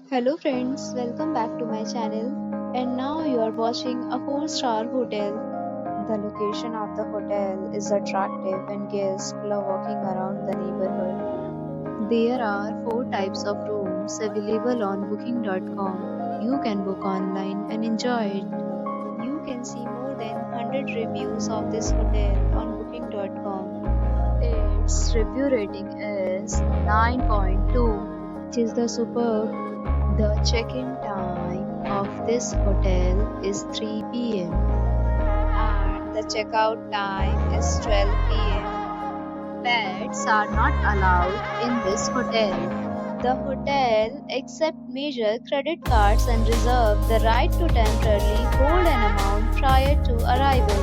Hello friends, welcome back to my channel. And now you are watching a 4-star hotel. The location of the hotel is attractive and guests love walking around the neighborhood. There are 4 types of rooms available on booking.com. You can book online and enjoy it. You can see more than 100 reviews of this hotel on booking.com. Its review rating is 9.2, which is the superb. The check-in time of this hotel is 3 p.m. and the checkout time is 12 p.m. Pets are not allowed in this hotel. The hotel accepts major credit cards and reserves the right to temporarily hold an amount prior to arrival.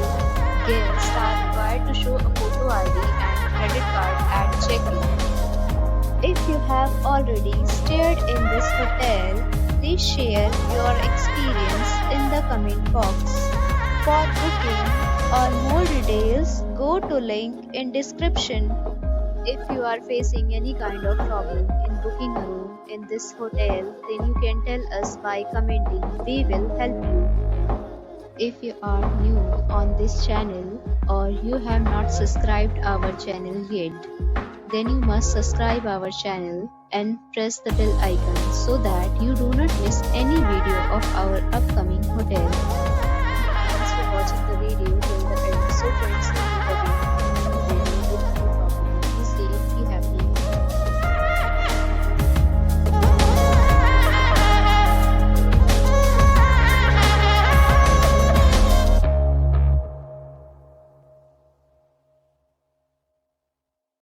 Guests are required to show a photo ID and credit card at check-in. If you have already stayed in this hotel, please share your experience in the comment box. For booking or more details, go to link in description. If you are facing any kind of problem in booking a room in this hotel, then you can tell us by commenting. We will help you. If you are new on this channel or you have not subscribed our channel yet, then you must subscribe our channel and press the bell icon so that you do not miss any video of our upcoming hotel. Thanks for watching the video till the end. So friends,